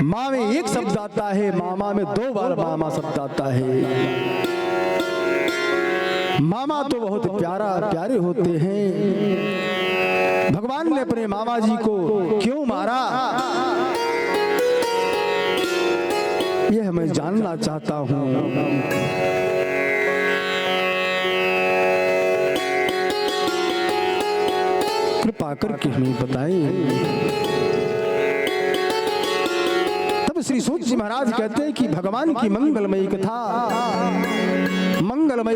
माँ में एक शब्द आता है, मामा में 2 बार मामा शब्द आता है। मामा तो बहुत प्यारे होते हैं। भगवान ने अपने मामा जी को क्यों मारा, यह मैं जानना चाहता हूं। कृपा करके हमें बताएं। तब श्री सूत जी महाराज कहते हैं कि भगवान की मंगलमयी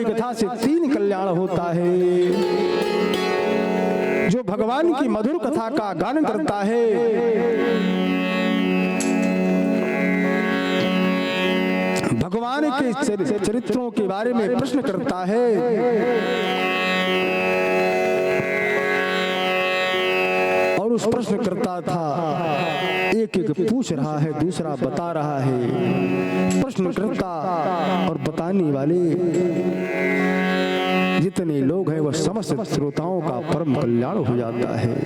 कथा से 3 कल्याण होता है। जो भगवान की मधुर कथा का गान करता है, भगवान के चरित्रों के बारे में प्रश्न करता है, और उस प्रश्नकर्ता था एक पूछ रहा है, दूसरा बता रहा है। प्रश्नकर्ता और बताने वाले जितने लोग हैं वह समस्त श्रोताओं का परम कल्याण हो जाता है।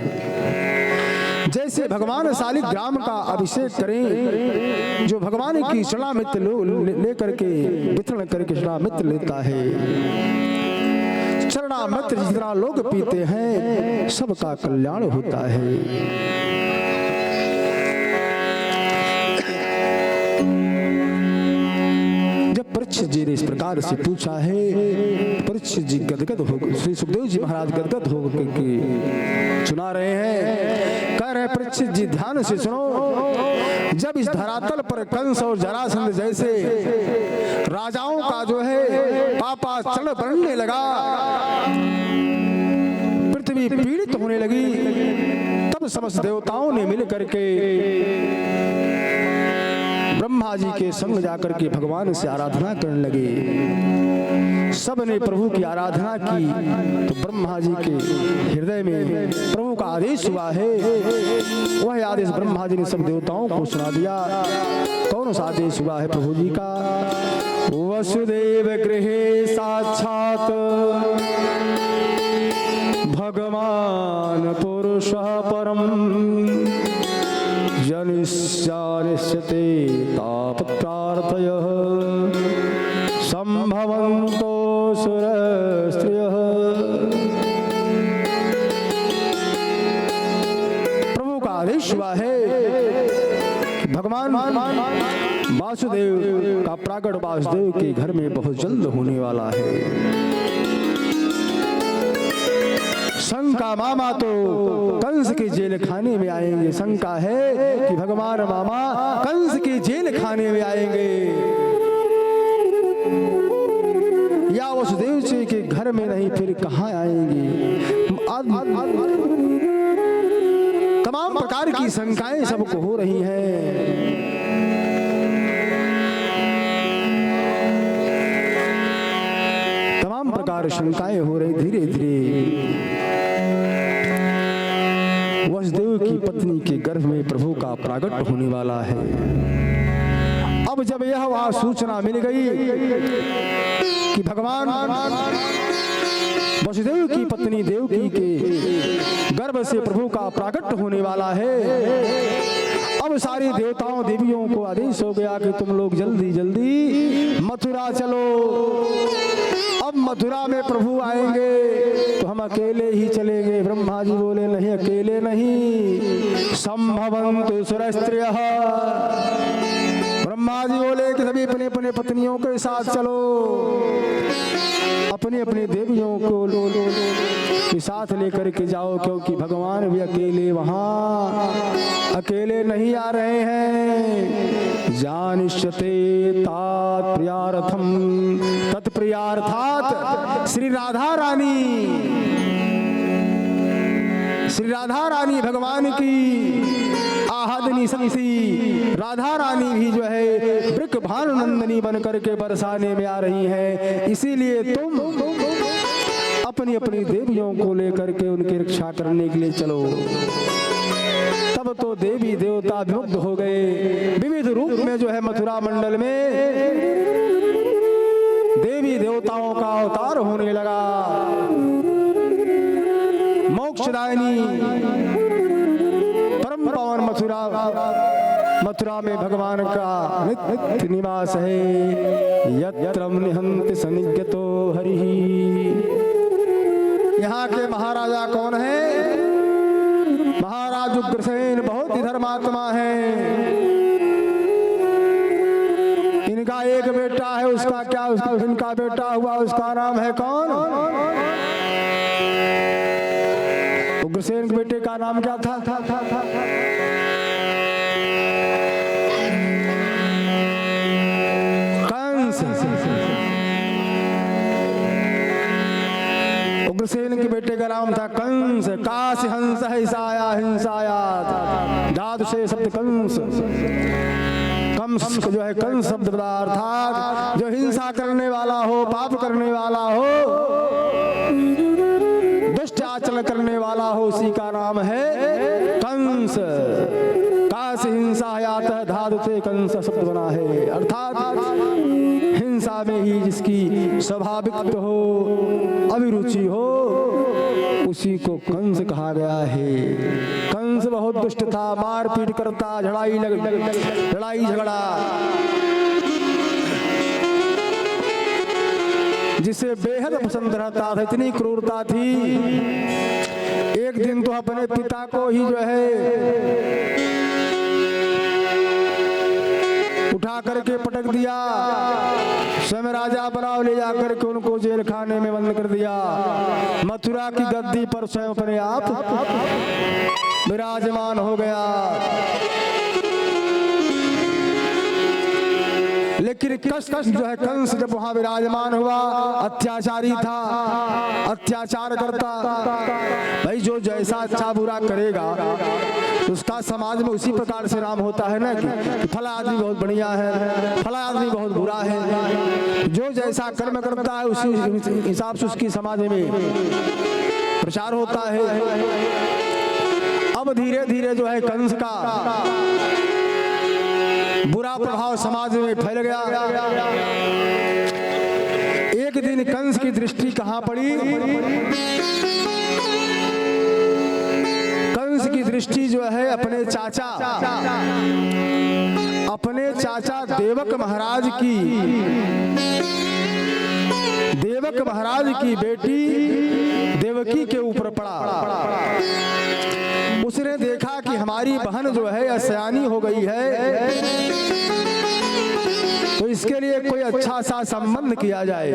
जैसे भगवान शालिग्राम का अभिषेक करें, जो भगवान की शरणामित लेकर के वितरण करके शरणामित लेता है, चरणामृत जितना लोग पीते हैं सबका कल्याण होता है। जब परीक्षित जी ने इस प्रकार से पूछा है, परीक्षित जी गदगद हो गए। श्री सुखदेव जी महाराज गदगद हो करके सुना रहे हैं। कह रहे परीक्षित जी ध्यान से सुनो। जब इस धरातल पर कंस और जरासंध जैसे राजाओं का जो है पापाचरण बढ़ने लगा, पृथ्वी पीड़ित होने लगी, तब समस्त देवताओं ने मिल करके ब्रह्मा जी के संग जाकर के भगवान से आराधना करने लगे। सब ने प्रभु की आराधना की तो ब्रह्मा जी के हृदय में प्रभु का आदेश हुआ है। वह आदेश ब्रह्मा जी ने सब देवताओं को सुना दिया। कौन सा आदेश हुआ है प्रभु जी का? वसुदेव गृहे साक्षात भगवान पुरुष परम जनिष्यानिष्यते तापत्रार्थयः संभवन्तो सुरस्त्रियः। प्रभु का आदेश हुआ है कि भगवान वासुदेव का प्राकट वासुदेव के घर में बहुत जल्द होने वाला है। शंका मामा तो कंस के जेल खाने में आएंगे। शंका है कि भगवान मामा कंस के जेल खाने में आएंगे या वसुदेव जी के घर में, नहीं फिर कहाँ आएंगे। तमाम प्रकार की शंकाएं सबको हो रही हैं। तमाम प्रकार शंकाएं हो रही। धीरे धीरे वसुदेव की पत्नी के गर्भ में प्रभु का प्राकट होने वाला है। अब जब यह वहां सूचना मिल गई कि भगवान वसुदेव की पत्नी देवकी के गर्भ से प्रभु का प्राकट होने वाला है, अब सारे देवताओं देवियों को आदेश हो गया कि तुम लोग जल्दी जल्दी मथुरा चलो। अब मथुरा में प्रभु आएंगे तो हम अकेले ही चलेंगे। ब्रह्मा जी बोले नहीं, अकेले नहीं, संभवन्तु सुरस्त्रियः। ब्रह्मा जी बोले कि सभी अपने अपने पत्नियों के साथ चलो, अपने अपने देवियों को साथ लेकर के जाओ, क्योंकि भगवान भी अकेले वहां अकेले नहीं आ रहे हैं। जानिष्यते तात्प्रियार्थम, तत्प्रियार्थात श्री राधा रानी भगवान की आहदनी शक्ति राधा रानी भी जो है वृक भानुनंदनी बन करके बरसाने में आ रही है। इसीलिए तुम अपनी अपनी देवियों को लेकर के उनकी रक्षा करने के लिए चलो। तब तो देवी देवता विमुग्ध हो गए। विविध रूप में जो है मथुरा मंडल में देवी देवताओं का अवतार होने लगा। मोक्षदायिनी परम पावन मथुरा मथुरा में भगवान का नित्य निवास है। यत्र निहंति सनिज्ञतो हरिः। यहाँ के महाराजा कौन है? महाराज उग्रसेन बहुत ही धर्मात्मा है। इनका एक बेटा है, उसका क्या, इनका बेटा हुआ, उसका नाम है कौन? उग्रसेन के बेटे का नाम क्या था? कंस। उग्रसेन के बेटे का नाम था कंस। काश हंस हिंसाया हिंसाया धातु से शब्द कंस। कंस जो है, कंस शब्द अर्थात जो हिंसा करने वाला हो, पाप करने वाला हो, दुष्ट आचरण करने वाला हो, उसी का नाम है कंस। काश हिंसायात धातु से कंस शब्द बना है, अर्थात हिंसा में ही जिसकी स्वाभाविक हो, अभिरुचि हो, उसी को कंस कहा गया है। कंस बहुत दुष्ट था, मारपीट करता, लड़ाई झगड़ा, जिसे बेहद पसंद रहता था। इतनी क्रूरता थी, एक दिन तो अपने पिता को ही जो है उठा करके पटक दिया, स्वयं राजा बनाओ, ले जाकर के उनको जेल खाने में बंद कर दिया। मथुरा की गद्दी पर स्वयं अपने आप विराजमान हो गया। लेकिन कस जो है कंस जब वहां विराजमान हुआ, अत्याचारी था, अत्याचार करता। भाई जो जैसा अच्छा बुरा करेगा उसका समाज में उसी प्रकार से नाम होता है ना, कि फला आदमी बहुत बढ़िया है, फला आदमी बहुत बुरा है। जो जैसा कर्म करता है उसी हिसाब से उसकी समाज में प्रचार होता है। अब धीरे धीरे जो है कंस का बुरा प्रभाव समाज में फैल गया। एक दिन कंस की दृष्टि कहां पड़ी? कंस की दृष्टि जो है अपने चाचा देवक महाराज की बेटी देवकी के ऊपर पड़ा। उसने देखा कि हमारी बहन जो है असयानी हो गई है, तो इसके लिए कोई अच्छा सा संबंध किया जाए।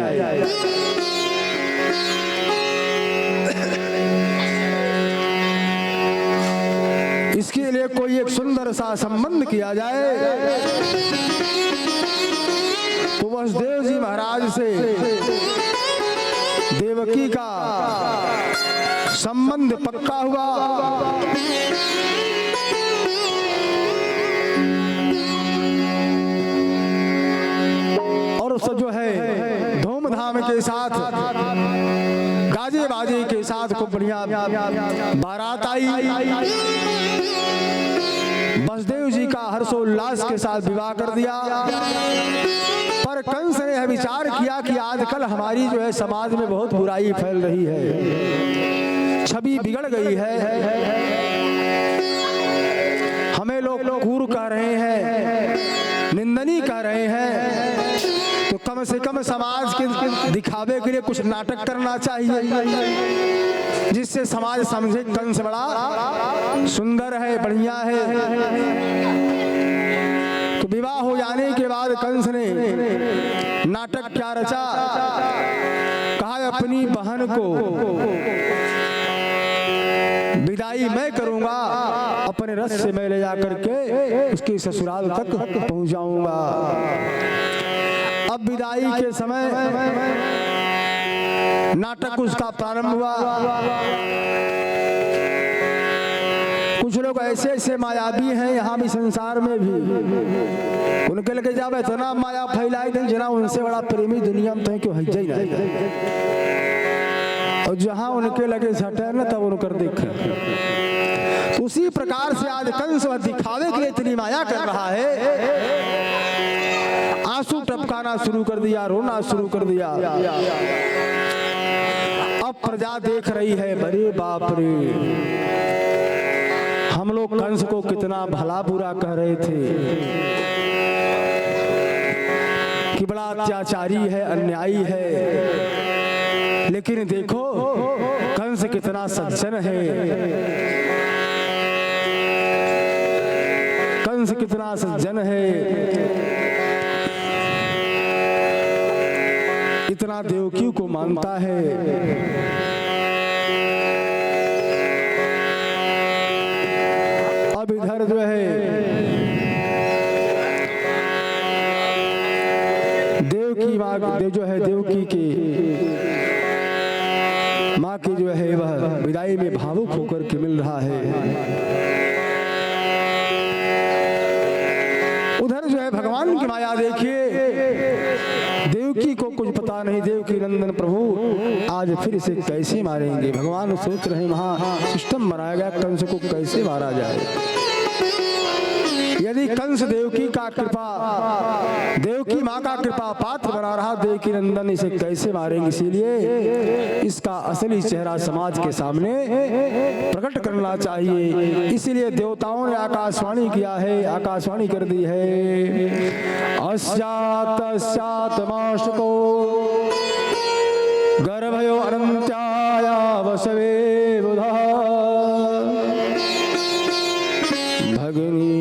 इसके लिए कोई एक सुंदर सा संबंध किया जाए। तो वसुदेव जी महाराज से देवकी का संबंध पक्का हुआ। और सब जो है धूमधाम के साथ, गाजे बाजे के साथ खूब बढ़िया बारात आई। वसुदेव जी का हर्षोल्लास के साथ विवाह कर दिया। पर कंस ने यह विचार किया कि आजकल हमारी जो है समाज में बहुत बुराई फैल रही है, छवि बिगड़ गई है, हमें लोग क्रूर कह रहे हैं, निंदनीय कह रहे हैं, तो कम से कम समाज के दिखावे के लिए कुछ नाटक करना चाहिए, जिससे समाज समझे कंस बड़ा सुंदर है, बढ़िया है। तो विवाह हो जाने के बाद कंस ने नाटक क्या रचा? कहा अपनी बहन को विदाई मैं करूंगा, अपने रथ से मैं ले जाकर के उसके ससुराल तक पहुंच जाऊंगा। अब विदाई के समय नाटक उसका प्रारंभ हुआ। कुछ लोग ऐसे ऐसे मायावी हैं यहाँ भी, संसार में भी, उनके लगे जावे इतना माया फैलाई दे, जना उनसे बड़ा प्रेमी दुनिया में तो क्यों है ही नहीं। और जहाँ उनके लगे सटे न तब उनकर देखे। उसी प्रकार से आज कंस वह दिखावे के लिए इतनी माया कर रहा है, आंसू टपकाना शुरू कर दिया, रोना शुरू कर दिया। अब प्रजा देख रही है, बड़े बाप रे, हम लोग कंस को कितना भला बुरा कह रहे थे कि बड़ा अत्याचारी है, अन्यायी है, लेकिन देखो कंस कितना सज्जन है, कंस कितना सज्जन है, इतना देवकी को मानता है। अब इधर जो है देवकी माँ जो है देवकी की माँ की जो है वह विदाई में भावुक होकर के मिल रहा है। उधर जो है भगवान की माया देखिए, देवकी को कुछ पता नहीं, देवकी नंदन प्रभु आज फिर इसे कैसे मारेंगे। भगवान सोच रहे वहां सिस्टम बनाया गया कंस को कैसे मारा जाए। यदि कंस देवकी का कृपा, देवकी माँ का कृपा पात्र बना रहा, देवकी नंदन इसे कैसे मारेंगे। इसीलिए इसका असली चेहरा समाज के सामने प्रकट करना चाहिए। इसीलिए देवताओं ने आकाशवाणी किया है, आकाशवाणी कर दी है। अस्यात् अस्यात् माशको गर्भयो अनन्त्याया वसवे बुधा भगिनी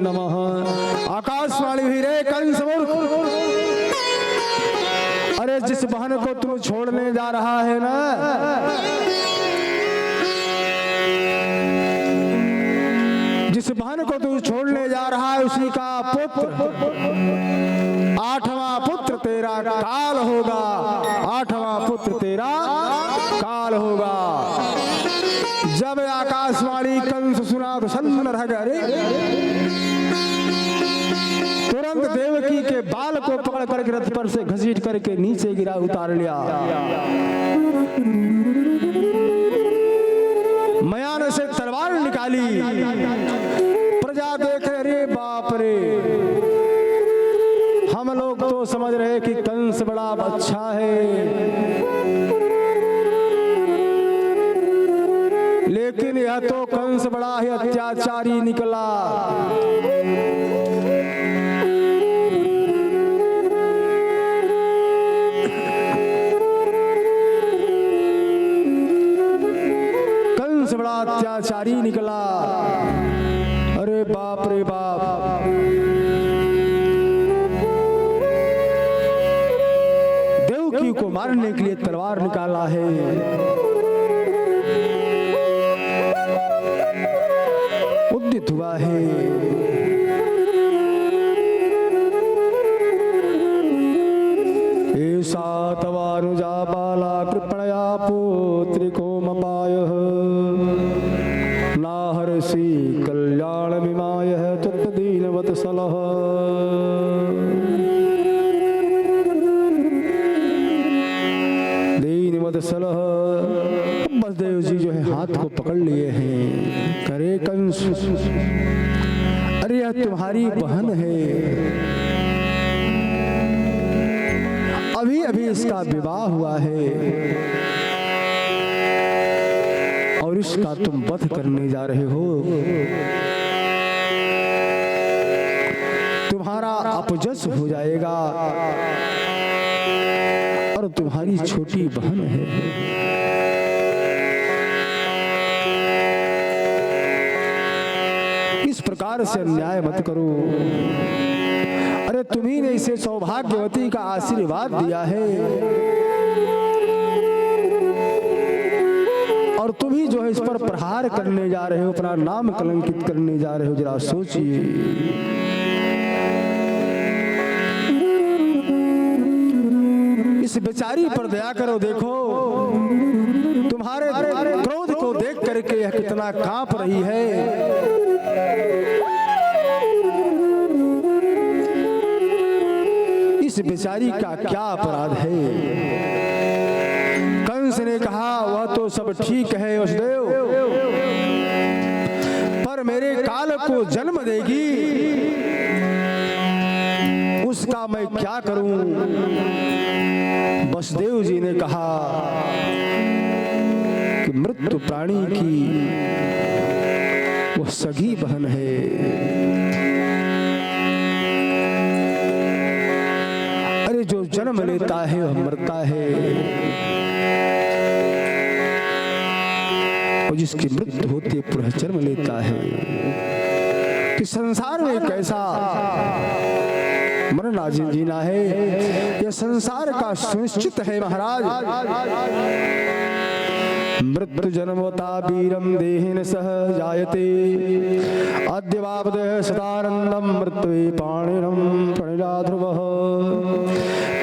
नमः। आकाशवाणी भी रे कंस मूर्ख, अरे जिस बहन को तुम छोड़ने जा रहा है ना, जिस बहन को तू छोड़ने जा रहा है उसी का पुत्र, 8वां पुत्र तेरा काल होगा, 8वां पुत्र तेरा काल होगा। जब आकाशवाणी कंस सुना तो सन्न रह गया। अरे तुरंत देवकी के बाल को पकड़ करके रथ पर से घसीट करके नीचे गिरा, उतार लिया। मयान से तलवार निकाली, प्रजा देख रहे, अरे बाप रे, हम लोग तो समझ रहे कि कंस बड़ा अच्छा है, लेकिन यह तो कंस बड़ा ही अत्याचारी निकला। कंस बड़ा अत्याचारी निकला। अरे बाप रे बाप, देवकी को मारने के लिए तलवार निकाला है। उद्यत हुआ है। ऐसा तवानुजा बाला कृपणया पुत्रिको मपायः नाहर्षि कल्याण विमायः तत्दीनवत्सलः। दीनवत्सलः। बसदेव जी जो है हाथ को पकड़ लिए हैं, करे कंस, अरे यह तुम्हारी बहन है, अभी अभी इसका विवाह हुआ है और इसका तुम वध करने जा रहे हो। तुम्हारा अपजस हो जाएगा और तुम्हारी छोटी बहन है। इस प्रकार से अन्याय मत करो। अरे तुम्ही ने इसे सौभाग्यवती का आशीर्वाद दिया है और तुम ही जो है इस पर प्रहार करने जा रहे हो, अपना नाम कलंकित करने जा रहे हो। जरा सोचिए। इस बेचारी पर दया करो। देखो तुम्हारे क्रोध को देख करके यह कितना कांप रही है। इस बेचारी का क्या अपराध है। कंस ने कहा वह तो सब ठीक है वसुदेव, पर मेरे काल को जन्म देगी उसका मैं क्या करूं। वसुदेव जी ने कहा कि कि मृत्यु प्राणी की वो सगी बहन है। अरे जो जन्म लेता है वह मरता है, और जिसकी मृत्यु होती है पुनः जन्म लेता है। कि संसार में कैसा मरना जीना है, यह संसार का सुनिश्चित है महाराज। मृत्यु जन्मता वीरम देहेन सह जायते, अद्यवावदेह सदानंदम मृत्यु पाणिनम प्रणिला ध्रुवः।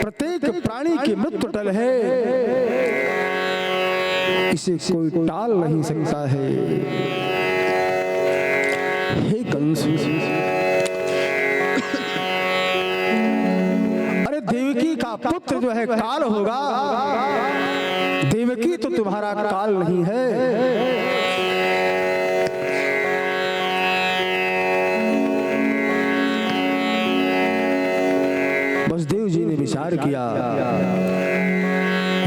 प्रत्येक प्राणी की मृत्यु टल है, इसे कोई टाल नहीं सकता है। हे कंस, अरे देवकी का पुत्र जो है काल होगा, देवकी तो तुम्हारा काल नहीं है। वसुदेव जी ने विचार किया,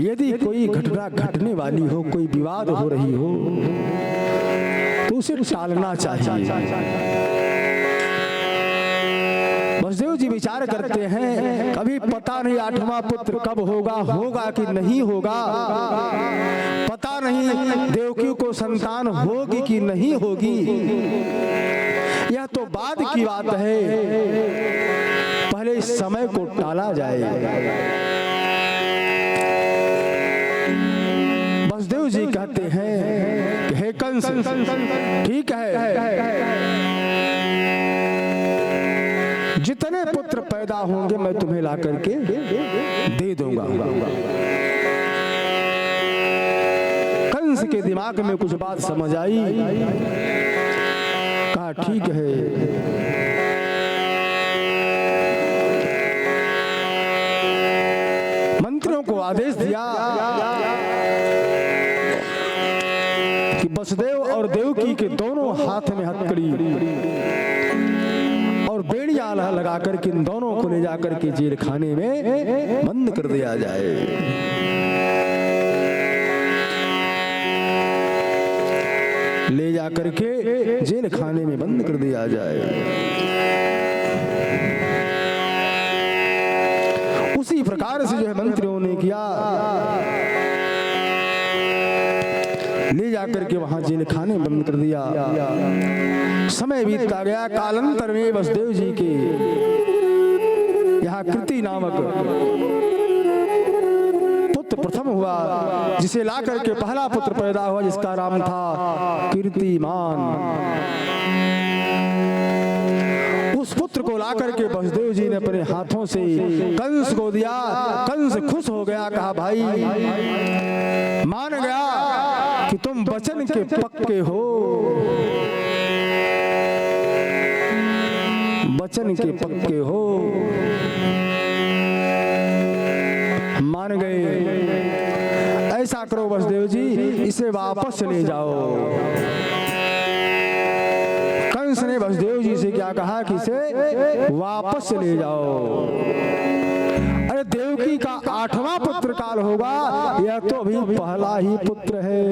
यदि कोई घटना घटने वाली हो, कोई विवाद हो रही हो, तो उसे टालना चाहिए। वसुदेव जी विचार करते हैं, कभी पता नहीं आठवां पुत्र कब होगा, होगा कि नहीं होगा, पता नहीं देवकी को संतान होगी कि नहीं होगी, यह तो बाद की बात है, पहले इस समय को टाला जाए। वसुदेव जी कहते हैं कि हे कंस, ठीक है, जितने पुत्र पैदा होंगे मैं तुम्हें ला करके दे दूंगा। कंस के दिमाग में कुछ बात समझ आई, कहा ठीक है। मंत्रियों को आदेश दिया कि वसुदेव और देवकी के दोनों हाथ में हथकड़ी और बेड़ियां लगा करके इन दोनों को ले जाकर के जेल खाने में बंद कर दिया जाए। ले जाकर के जेल खाने में बंद कर दिया जाए। उसी प्रकार से जो है मंत्रियों ने किया, ले जाकर के वहां जेल खाने बंद कर दिया। समय बीतता गया। कालांतर में वसुदेव जी के यहाँ कृति नामक पुत्र प्रथम हुआ, जिसे ला करके पहला पुत्र पैदा हुआ, जिसका नाम था कीर्तिमान। उस पुत्र को ला करके वसुदेव जी ने अपने हाथों से कंस को दिया। कंस खुश हो गया, कहा भाई मान गया कि तुम वचन के पक्के हो, वचन के पक्के हो, मान गए। ऐसा करो वसुदेव जी, इसे वापस ले जाओ। कंस ने वसुदेव जी से क्या कहा कि इसे वापस ले जाओ। अरे देवकी का आठवां पुत्र काल होगा, यह तो अभी पहला ही पुत्र है।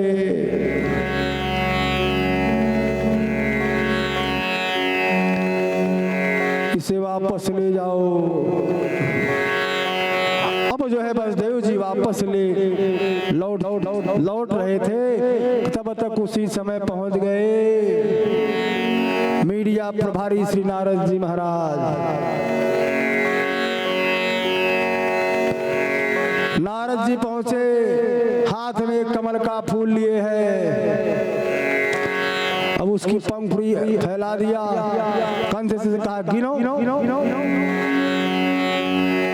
इसे वापस ले जाओ। अब जो है वसुदेव जी वापस ले लौट रहे थे, तब तक उसी समय पहुंच गए मीडिया प्रभारी श्री नारद जी महाराज। नारद जी पहुंचे, हाथ में कमल का फूल लिए है। अब उसकी पंखुड़ी फैला दिया। कंस से कहा गिनो।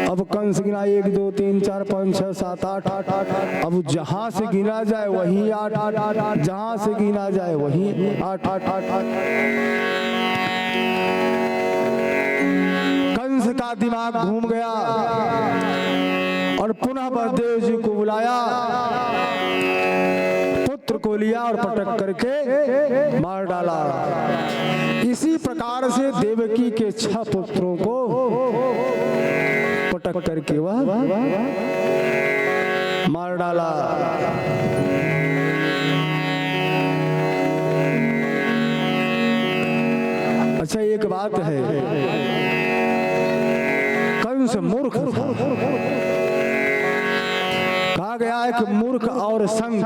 अब कंस गिना 1 2 3 4 5 6 7 8। अब जहां से गिना जाए वही 8, जहां से गिना जाए वही 8। कंस का दिमाग घूम गया और पुनः वसुदेव जी को बुलाया, पुत्र को लिया और पटक करके मार डाला। इसी प्रकार से देवकी के 6 पुत्रों को पटक करके वह मार डाला। अच्छा एक बात है, कंस मूर्ख था। कहा गया है कि मूर्ख और शंख,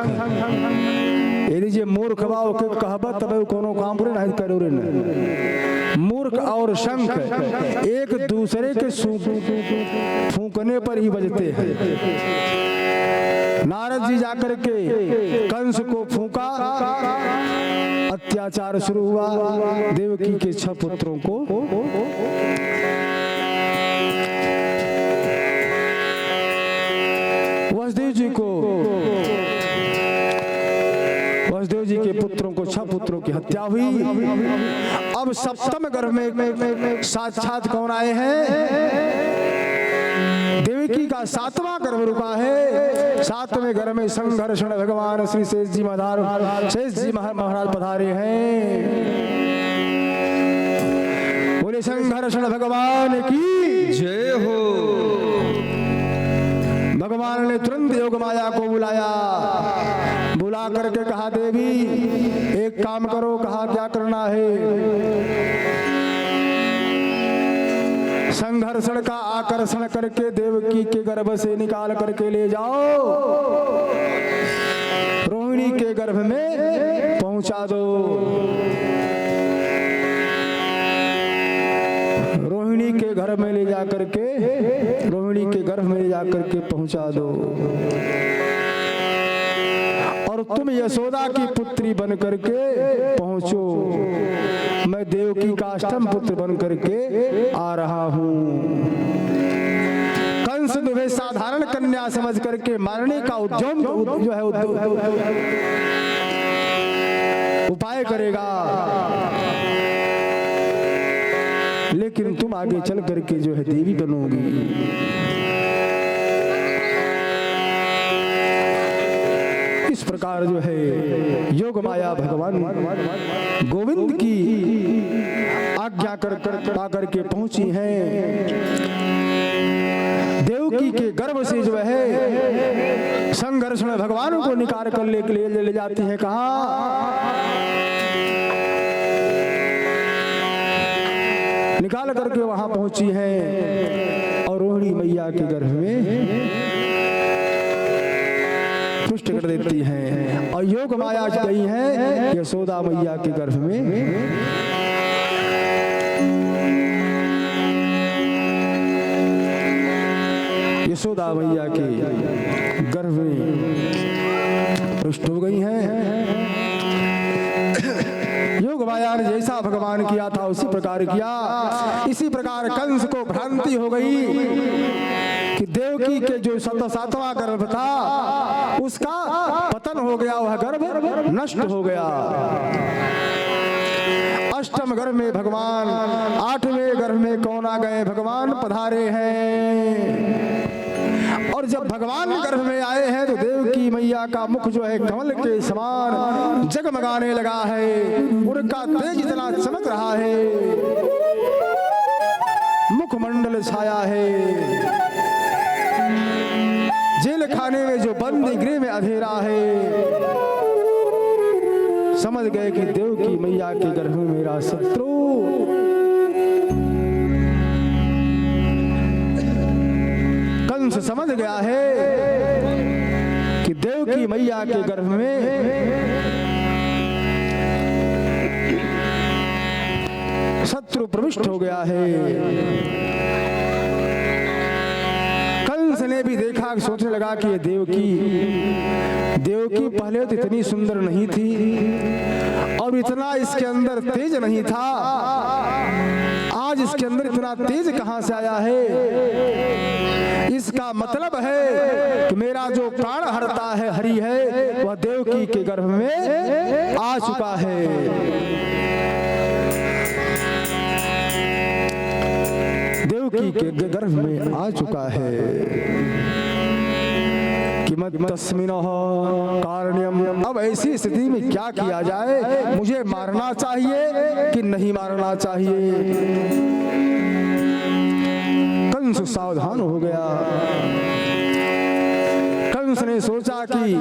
यदि जे मूर्ख बा ओके कहबा तब कोनो काम पूरे नहीं करो रे न। मूर्ख और शंख एक दूसरे के फूंकने पर ही बजते हैं। नारद जी जाकर के कंस को फूंका, अत्याचार शुरू हुआ। देवकी के 6 पुत्रों को वसुदेव जी के पुत्रों को 6 पुत्रों की हत्या हुई। अब सप्तम गर्भ में साक्षात कौन आए हैं? देवकी का 7वां गर्भ रुका है। 7वें गर्भ में संघर्षण भगवान श्री शेष जी महाराज पधारे हैं। बोले संघर्षण भगवान की जय हो। भगवान ने तुरंत योग माया को बुलाया, बुला करके कहा देवी एक काम करो। कहा क्या करना है? संघर्षण का आकर्षण करके देवकी के गर्भ से निकाल करके ले जाओ, रोहिणी के गर्भ में पहुंचा दो। रोहिणी के घर में ले जा करके, रोहिणी के गर्भ में ले जा करके पहुंचा दो। और तुम यशोदा की पुत्री बन करके पहुंचो। मैं देवकी का 8म पुत्र बन करके आ रहा हूं। कंस तुम्हें साधारण कन्या समझ करके मारने का उद्यम जो है उपाय करेगा, लेकिन तुम आगे चल करके जो है देवी बनोगी। इस प्रकार जो है योग माया भगवान गोविंद की आज्ञा कर के पहुंची हैं। देवकी के गर्भ से जो है संघर्षण भगवान को निकाल कर ले जाती है। कहा निकाल करके वहां पहुंची है और रोहिणी मैया के गर्भ में पुष्ट कर देती हैं। और योग माया गई है यशोदा मैया के गर्भ में। यशोदा मैया के गर्भ में पुष्ट हो गई हैं। योग माया ने जैसा भगवान किया था उसी प्रकार किया। इसी प्रकार कंस को भ्रांति हो गई कि देवकी के जो 7वां गर्भ था उसका पतन हो गया, वह गर्भ नष्ट हो गया। 8म गर्भ में भगवान, 8वें गर्भ में कौन आ गए? भगवान पधारे हैं। और जब भगवान गर्भ में आए हैं तो देवकी मैया का मुख जो है कमल के समान जगमगाने लगा है। उनका तेज इतना चमक रहा है, मुखमंडल छाया है। जेल खाने में जो बंद गृह में अंधेरा है। समझ गए कि देवकी मैया के गर्भ में मेरा शत्रु। कंस समझ गया है कि देवकी मैया के गर्भ में शत्रु प्रविष्ट हो गया है। कंस ने भी देखा, सोचने लगा कि ये देवकी पहले तो इतनी सुंदर नहीं थी और इतना इसके अंदर तेज नहीं था, आज इसके अंदर इतना तेज कहां से आया है? इसका मतलब है कि मेरा जो प्राण हरता है, हरि है, वह देवकी के गर्भ में आ चुका है। देवकी के गर्भ में आ चुका है कि मत तस्मिनः कारण्यम। अब ऐसी स्थिति में क्या किया जाए? मुझे मारना चाहिए कि नहीं मारना चाहिए? कंस सावधान हो गया। कंस कंस ने सोचा कि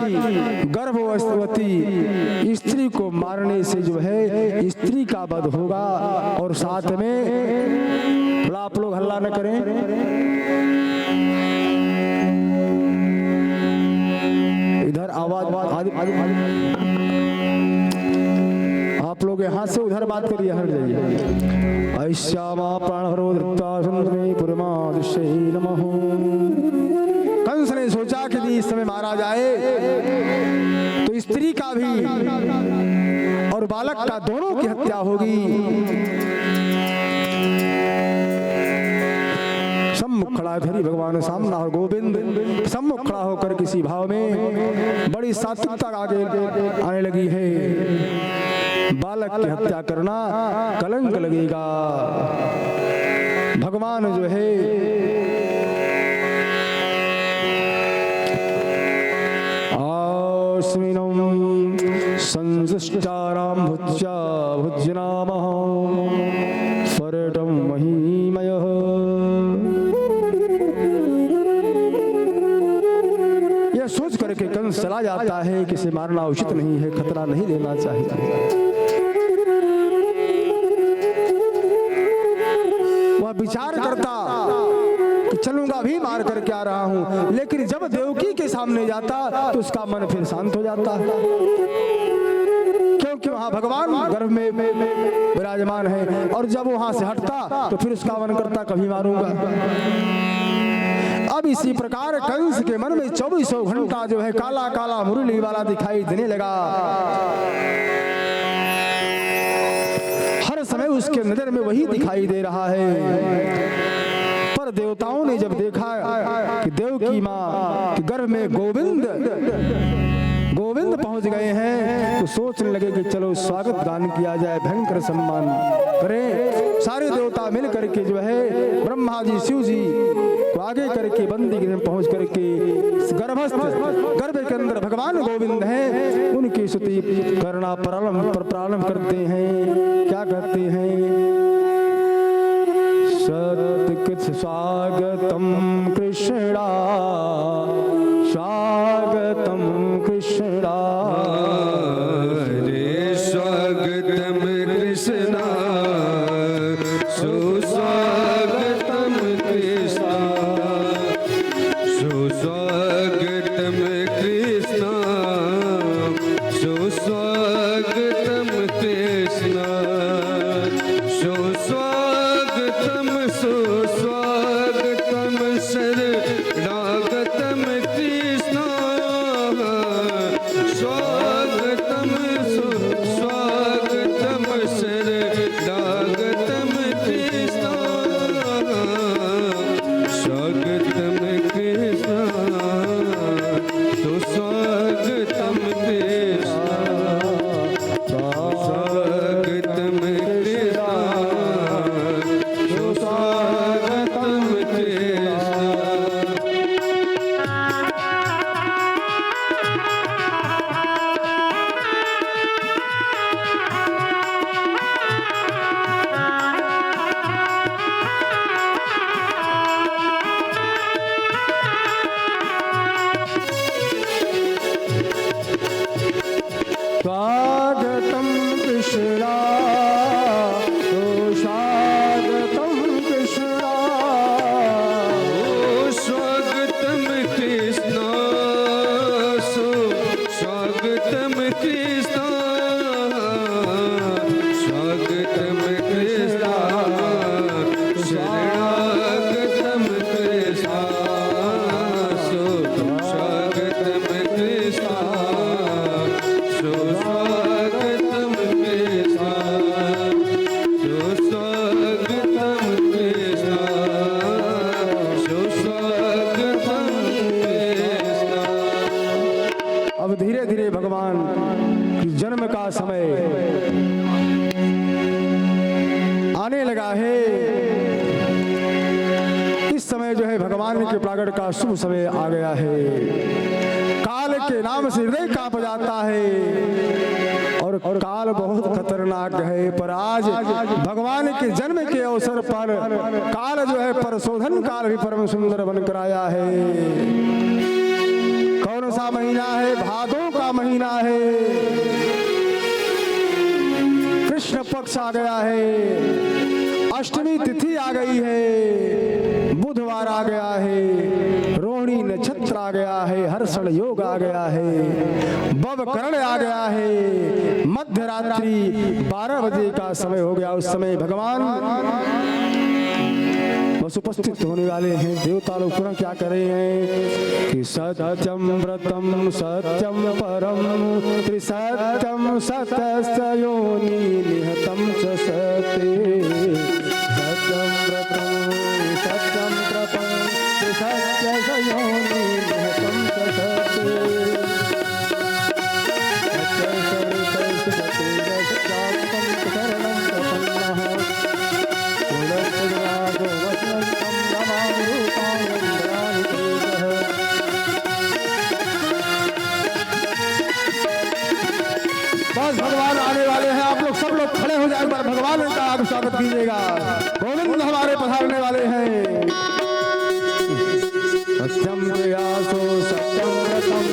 गर्भवती स्त्री को मारने से जो है स्त्री का वध होगा, और साथ में थोड़ा आप लोग हल्ला न करें, इधर आवाज आप लोग यहाँ से उधर बात करिए, हट जाइए। ऐश्यामा प्राणहरो धृत्वा सुंदरे पुरमादिशै नमः। कंस ने सोचा कि यदि इस समय मारा जाए तो स्त्री का भी और बालक का दोनों की हत्या होगी। सम्मुख खड़ा है भगवान सामना, और गोविंद सम्मुख खड़ा होकर किसी भाव में बड़ी सात्विकता आगे आने लगी है। बालक की हत्या करना कलंक लगेगा। भगवान जो है आस्मिनं संसृष्टाराम भुज्या भुज्यनामः फरटं महीमयः। यह सोच करके कंस चला जाता है कि इसे मारना उचित नहीं है, खतरा नहीं लेना चाहिए। वह विचार करता कि चलूंगा भी मार करके आ रहा हूं, लेकिन जब देवकी के सामने जाता तो उसका मन फिर शांत हो जाता, क्योंकि वहां भगवान गर्भ में विराजमान है, और जब वहां से हटता तो फिर उसका मन करता कभी मारूंगा। अब इसी प्रकार कंस के मन में 24 घंटा जो है काला काला मुरली वाला दिखाई देने लगा। हर समय उसके नजर में वही दिखाई दे रहा है। पर देवताओं ने जब देखा कि देव की मां के गर्भ में गोविंद पहुंच गए हैं, तो सोचने लगे कि चलो स्वागत गान किया जाए, भयंकर सम्मान करें। सारे देवता मिल करके जो है ब्रह्मा जी शिव जी को आगे करके बंदी गृह में पहुंच करके गर्भ के अंदर भगवान गोविंद हैं, उनकी स्तुति करना प्रारंभ करते हैं। क्या कहते हैं? सत्कृत स्वागतम कृष्णा, स्वागतम कृष्णा, रे स्वागतम कृष्णा, सुस्वागतम कृष्णा, सुस्वागतम कृष्णा, सुस्वागतम कृष्णा, सुस्वागतम सुस्वागतम शरणागतम कृष्णा, स्वागतम सुस्वागतम शरणागतम कृष्णा, स्वागतम कृष्णा, सुस्वागतम कृष्णा, स्वागतम कृष्णा, सुस्वागतम कृष्णा। स्वागतम कृष्णा, स्वागतम कृष्णा, स्वागतम कृष्णा, स्वागतम कृष्णा, स्वागतम कृष्णा, शरणागतम कृष्णा, स्वागतम कृष्णा, सुस्वागतम कृष्णा, सुस्वागतम कृष्णा, सुस्वागतम कृष्णा। अब धीरे धीरे भगवान की जन्म का समय आने लगा है। इस समय जो है भगवान के प्रागट का शुभ समय आ गया है। काल के नाम से हृदय कांप जाता है, और काल बहुत खतरनाक है। पर आज भगवान के जन्म के अवसर पर काल जो है परशोधन काल भी परम सुंदर बनकर आया है। कौन कौन सा महीना है? भादों का महीना है। कृष्ण पक्ष आ गया है, अष्टमी तिथि आ गई है, बुधवार आ गया है, रोहिणी नक्षत्र आ गया है, हर्षण योग आ गया है, बवकरण आ गया है, मध्य रात्रि 12 बजे का समय हो गया। उस समय भगवान बस उपस्थित होने वाले हैं। देवता लोग पुनः क्या कर रहे हैं कि सत्यम व्रतम सत्यम परम त्रिसत्यम सत्यस्य योनि निहतम च सते। सत्यम व्रतम सत्यम व्रतम त्रिसत्यस्य योनि निहतम च सते। भगवान आने वाले हैं। आप लोग सब लोग खड़े हो जाए, एक बार भगवान का आगे स्वागत कीजिएगा। गोविंद हमारे पधारने वाले हैं। सत्यम प्रयासो सत्यम व्रतम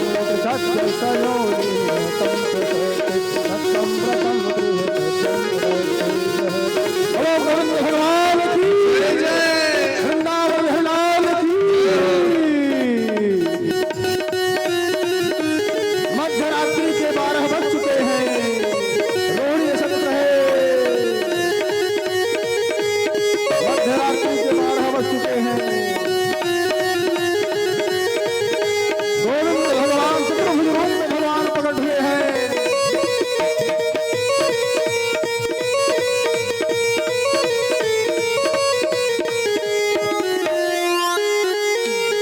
सत्य सयोनि सत्यम सत्यम व्रतम बोलो गोविंद भगवान की जय। वृंदावन हरिलाल की। मध्यरात्रि के 12 बज चुके हैं। रोहिणी नक्षत्र है। मध्यरात्रि के 12 बज चुके हैं। गोविंद भगवान चतुर्भुज रूप में भगवान प्रकट हुए हैं।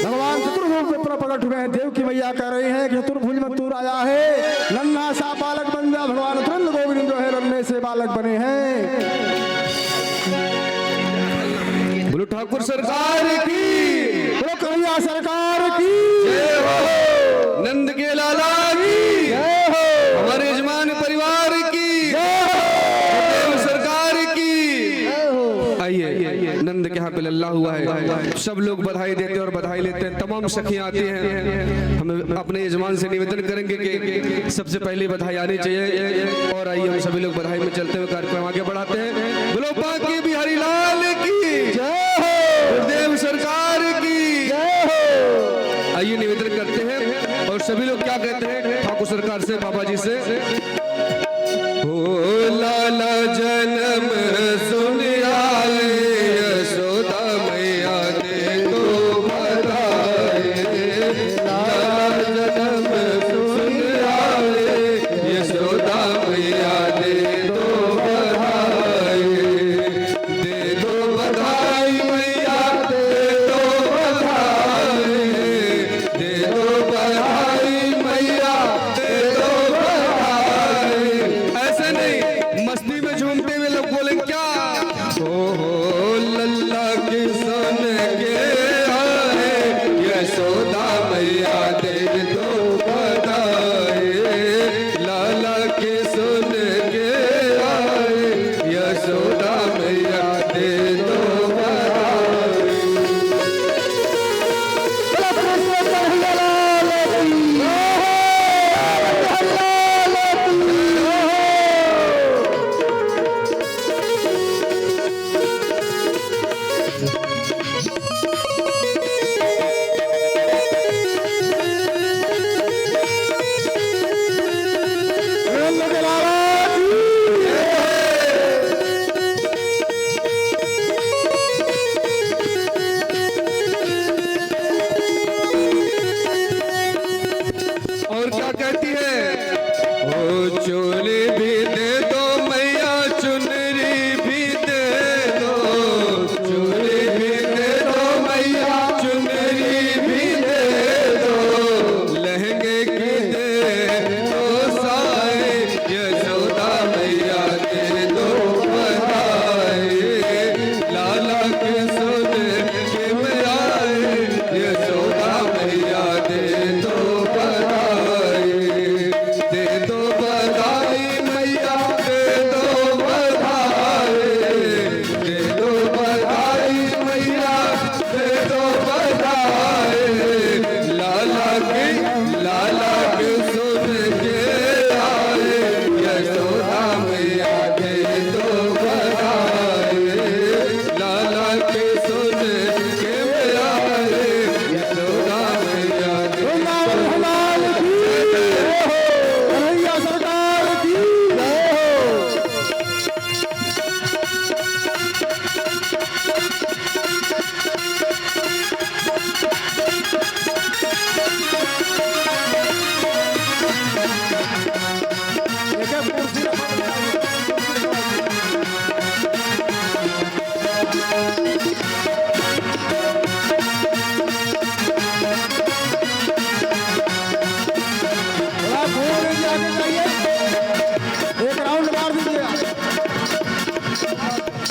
भगवान चतुर्भुज में प्रकट हुए हैं। देव की मैया कह रही है कि चतुर्भुज में तू आया है, नन्हा सा बालक बन जा। भगवान तुरंत गोविंद जो है नन्हे से बालक बने हैं। बोलो ठाकुर सरकार की, बोलो कन्हैया सरकार की जय हो। नंद के लाला की जय हो। हमारे यजमान परिवार की जय हो। देव सरकार की। जय हो। आइए, नंद के यहाँ पे लल्ला हुआ है। सब लोग बधाई देते हैं और बधाई लेते हैं। तमाम सखियां आती हैं। हम अपने यजमान से निवेदन करेंगे कि सबसे पहले बधाई आनी चाहिए। और आइए हम सभी लोग बधाई में चलते हुए कार्यक्रम आगे बढ़ाते हैं। बोलो बांके बिहारी लाल की जय हो। देव सरकार की जय हो। आइए निवेदन करते हैं। और सभी लोग क्या कहते हैं ठाकुर सरकार से, बाबा जी से। ओ लाला जन्म सुन आए, यशोदा मैया दे तो बधाई। लाला जन्म सुन आए, यशोदा मैया दे दो बधाई। दे दो बधाई मैया, दे दो बधाई। दे दो बधाई मैया, दे दो बधाई।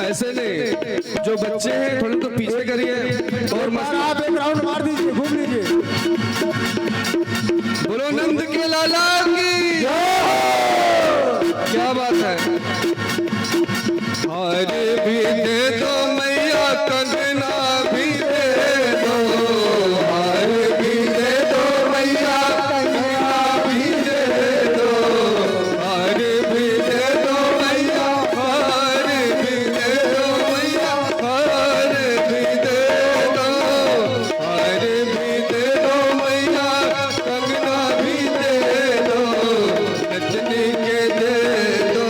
ऐसे नहीं, जो बच्चे हैं थोड़े तो पीछे करिए और आप एक राउंड मार दीजिए, घूम लीजिए। बोलो नंद के लाला की क्या बात है। हार भी दे दो मैया कंगना भी दे दो, हार भी दे दो मैया कंगना भी दे दो, हार भी दे दो मैया, हार भी दे दो मैया, हार भी दे दो, हार भी दे दो मैया कंगना भी दे दो, नचने के दे दो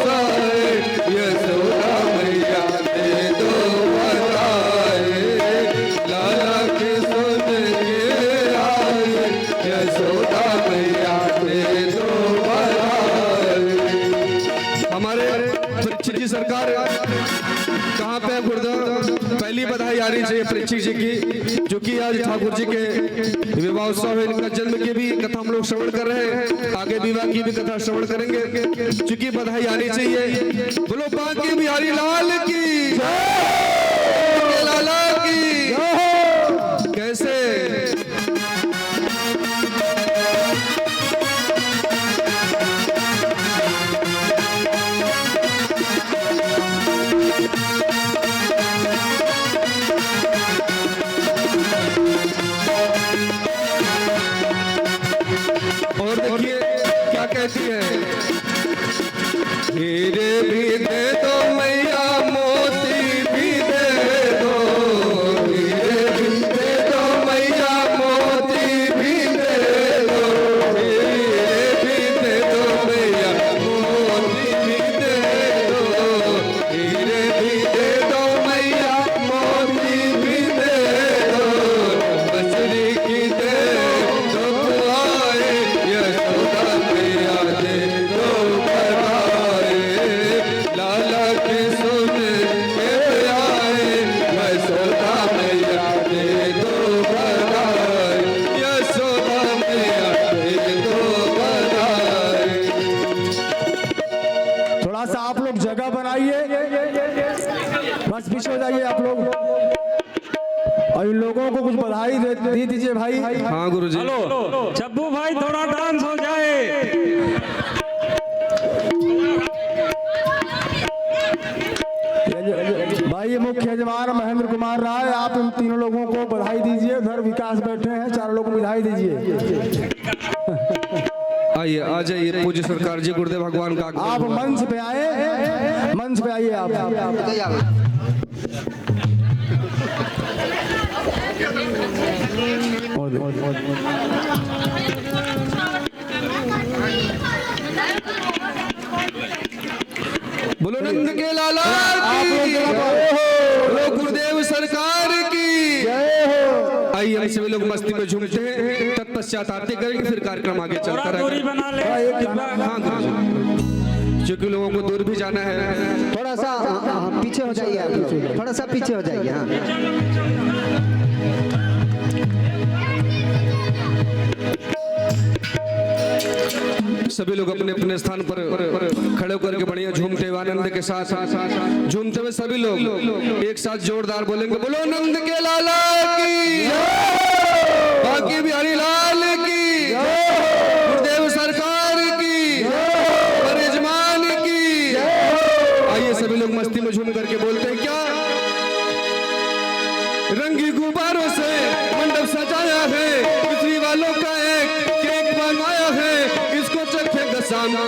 साए यशोदा मैया दे दो बताए, लाला के सुन के आए यशोदा मैया दे दो बताए। हमारे परीक्षित जी सरकार कहाँ पे है गुरुदेव? पहली बधाई आ रही चाहिए परीक्षित जी की, जो कि आज ठाकुर जी के विवाह उत्सव है, इनका जन्म की भी कथा हम लोग श्रवण कर रहे हैं, आगे विवाह की भी कथा श्रवण करेंगे, चूंकि बधाई आनी चाहिए। बोलो बांके बिहारी लाल की, लाला की। कैसे और देखिए क्या कहती है, हीरे भी दे दो मैया मोती भी दे दो, हीरे भी दे दो मैया मोती भी दे दो, हीरे भी दे दो मैया मोती भी दे दो, हीरे भी दे दो मैया मोती भी दे दो, बसरी की दे दो बुआए यशोदा मैया दे दो बताए, लाला के सुन के आए यशोदा मैया दे दो बताए, यशोदा मैया दे दो बताए। थोड़ा सा आप लोग जगह बनाइए, बस पीछे हो जाइए आप लोग, और इन लोगों को कुछ बधाई दे दीजिए भाई। हाँ गुरुजी। हेलो चब्बू भाई, थोड़ा डांस हो जाए। भाई ये मुख्य यजमान महेंद्र कुमार राय, आप इन तीनों लोगों को बधाई दीजिए। उधर विकास बैठे हैं, चारों लोगों को बधाई दीजिए। आइए आ जाइए पूज्य सरकार जी, गुरुदेव भगवान का आप मंच पे आए, मंच पे आइए आप। बोलो नंद के लाला की, बोलो गुरुदेव सरकार की। आइए हम सभी लोग मस्ती में झूमते हैं, तत्पश्चात आरती करेंगे, फिर कार्यक्रम आगे चलता थोड़ा दूरी रहेगा। बना ले। हाँ गुरुजी, क्योंकि लोगों को दूर भी जाना है। थोड़ा सा पीछे हो जाइए आप लोग, थोड़ा सा पीछे हो जाइए। हाँ सभी लोग अपने अपने स्थान पर खड़े होकर के बढ़िया झूमते हुए आनंद के साथ झूमते हुए सभी लोग एक साथ जोरदार बोलेंगे, बोलो नंद के लाला की, बांके बिहारी लाल की, गुरुदेव सरकार की, परिजमान की। आइए सभी लोग मस्ती में झूम करके बोलते हैं क्या, रंगी गुब्बारों से मंडप सजाया है, बिजली वालों का एक केक बनवाया है, इसको चखेगा शाम तो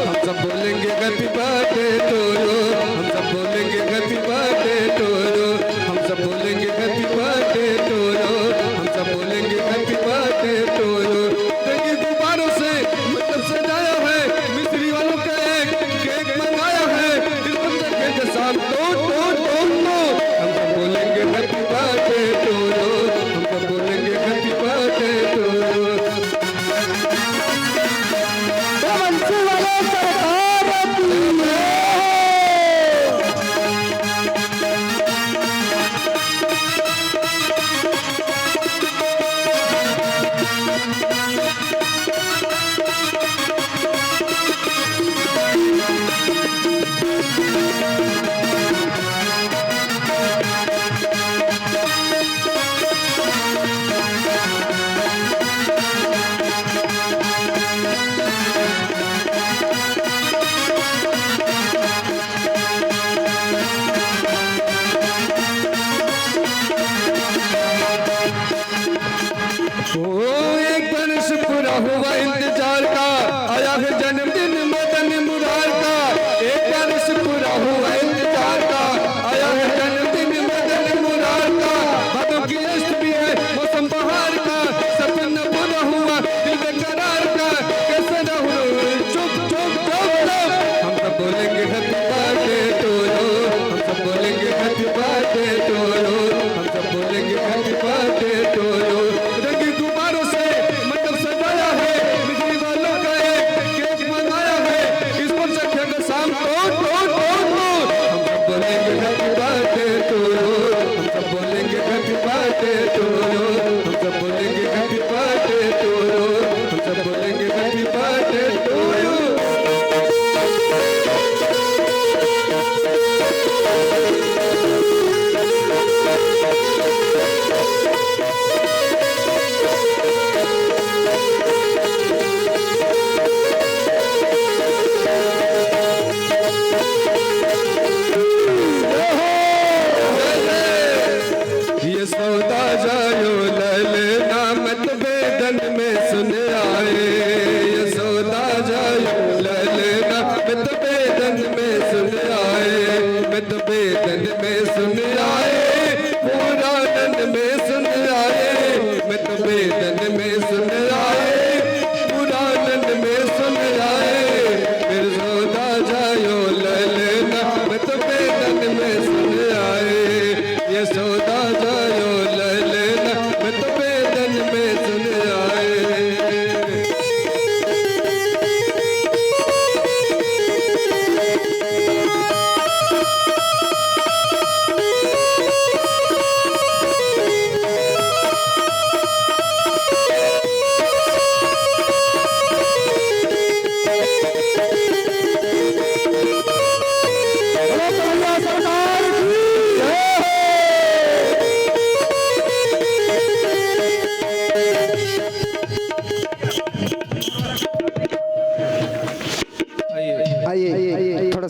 हम सब बोलेंगे हैप्पी बर्थडे टू यू, हम सब बोलेंगे हैप्पी बर्थडे टू यू, हम सब बोलेंगे हैप्पी बर्थडे टू यू, हम सब बोलेंगे हैप्पी बर्थडे टू यू। रंगी गुब्बारों से मंडप सजाया है, मिस्त्री वालों का एक केक मंगाया है, इसको चखेगा शाम तो हम सब बोलेंगे हैप्पी बर्थडे टू यू, हम सब बोलेंगे हैप्पी बर्थडे टू यू।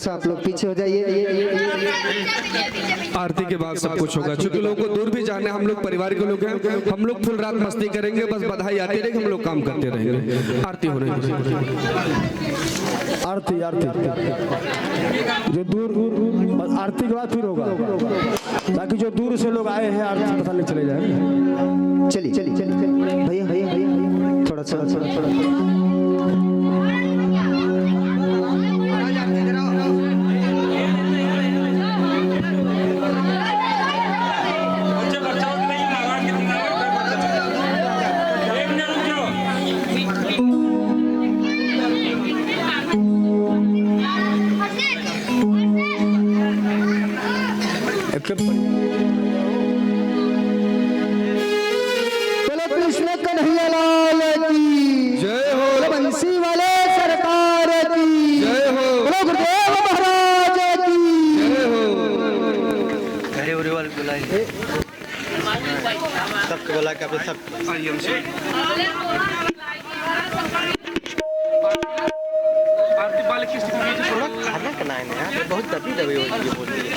सा आप लोग पीछे हो जाइए। आरती के बाद सब कुछ होगा। चूंकि लोगों को दूर भी जाने, हम लोग परिवार के लोग हैं, हम लोग फुल रात मस्ती करेंगे, बस बधाई आती रहेगी, हम लोग काम करते रहेंगे। आरती हो रही है। आरती आरती जो दूर बस आरती के बाद फिर होगा, ताकि जो दूर से लोग आए हैं आरती पता नहीं चले जाए। चलिए चलिए चलिए भैया भैया भैया थोड़ा सा चलो कृष्ण कन्हैया लाल की जय हो, बंसी वाले सरकार की जय हो, गुरुदेव महाराज की जय हो। घरे उरे वाले बुलाइए, सबको बुला के अपने सब आरती बाल की थोड़ा खाना बनाए ना यार, बहुत दबी दबी होती है बोलती है।